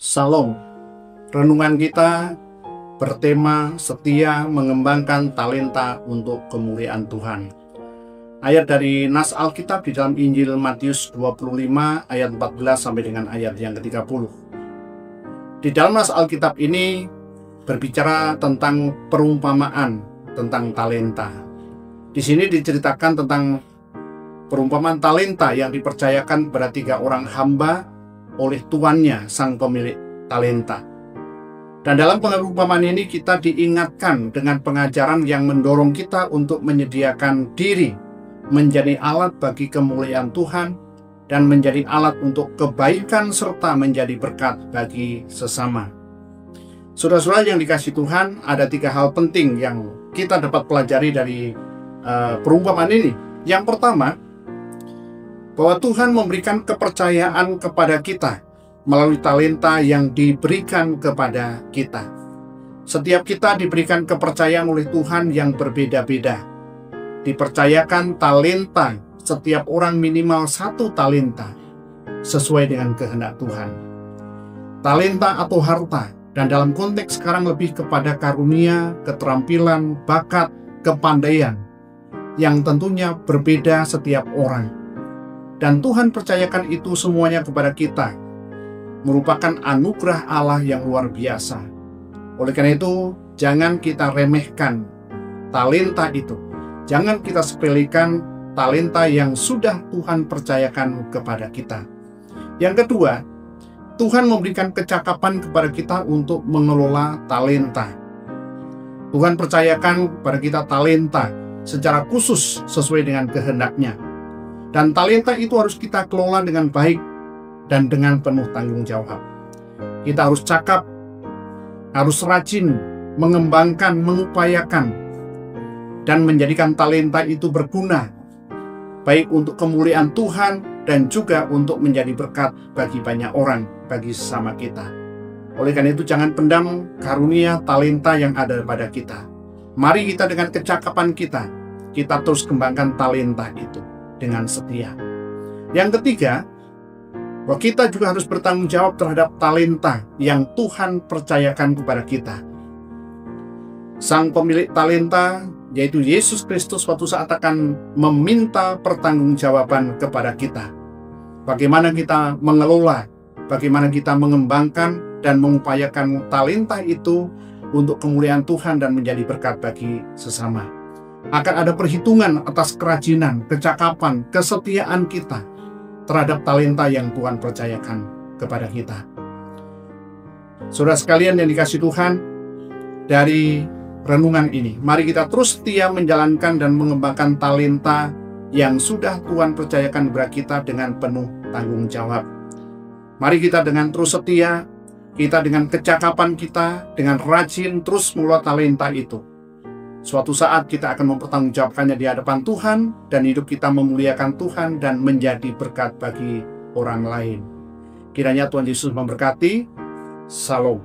Salam. Renungan kita bertema setia mengembangkan talenta untuk kemuliaan Tuhan. Ayat dari nas Alkitab di dalam Injil Matius 25 ayat 14 sampai dengan ayat yang ke-30. Di dalam nas Alkitab ini berbicara tentang perumpamaan tentang talenta. Di sini diceritakan tentang perumpamaan talenta yang dipercayakan kepada 3 orang hamba oleh tuannya, sang pemilik talenta. Dan dalam perumpamaan ini kita diingatkan dengan pengajaran yang mendorong kita untuk menyediakan diri menjadi alat bagi kemuliaan Tuhan dan menjadi alat untuk kebaikan serta menjadi berkat bagi sesama. Saudara-saudara yang dikasihi Tuhan, ada 3 hal penting yang kita dapat pelajari dari perumpamaan ini. Yang pertama, bahwa Tuhan memberikan kepercayaan kepada kita melalui talenta yang diberikan kepada kita. Setiap kita diberikan kepercayaan oleh Tuhan yang berbeda-beda. Dipercayakan talenta, setiap orang minimal 1 talenta sesuai dengan kehendak Tuhan. Talenta atau harta, dan dalam konteks sekarang lebih kepada karunia, keterampilan, bakat, kepandaian yang tentunya berbeda setiap orang. Dan Tuhan percayakan itu semuanya kepada kita, merupakan anugerah Allah yang luar biasa. Oleh karena itu, jangan kita remehkan talenta itu. Jangan kita sepelekan talenta yang sudah Tuhan percayakan kepada kita. Yang kedua, Tuhan memberikan kecakapan kepada kita untuk mengelola talenta. Tuhan percayakan kepada kita talenta secara khusus sesuai dengan kehendak-Nya. Dan talenta itu harus kita kelola dengan baik dan dengan penuh tanggung jawab. Kita harus cakap, harus rajin, mengembangkan, mengupayakan, dan menjadikan talenta itu berguna, baik untuk kemuliaan Tuhan dan juga untuk menjadi berkat bagi banyak orang, bagi sesama kita. Oleh karena itu, jangan pendam karunia talenta yang ada pada kita. Mari kita dengan kecakapan kita terus kembangkan talenta itu dengan setia. Yang ketiga, bahwa kita juga harus bertanggung jawab terhadap talenta yang Tuhan percayakan kepada kita. Sang pemilik talenta, yaitu Yesus Kristus, suatu saat akan meminta pertanggungjawaban kepada kita. Bagaimana kita mengelola, bagaimana kita mengembangkan dan mengupayakan talenta itu untuk kemuliaan Tuhan dan menjadi berkat bagi sesama. Akan ada perhitungan atas kerajinan, kecakapan, kesetiaan kita terhadap talenta yang Tuhan percayakan kepada kita. Saudara sekalian yang dikasihi Tuhan, dari renungan ini, mari kita terus setia menjalankan dan mengembangkan talenta yang sudah Tuhan percayakan kepada kita dengan penuh tanggung jawab. Mari kita dengan terus setia, kita dengan kecakapan kita, dengan rajin terus mengelola talenta itu. Suatu saat kita akan mempertanggungjawabkannya di hadapan Tuhan, dan hidup kita memuliakan Tuhan dan menjadi berkat bagi orang lain. Kiranya Tuhan Yesus memberkati. Salam.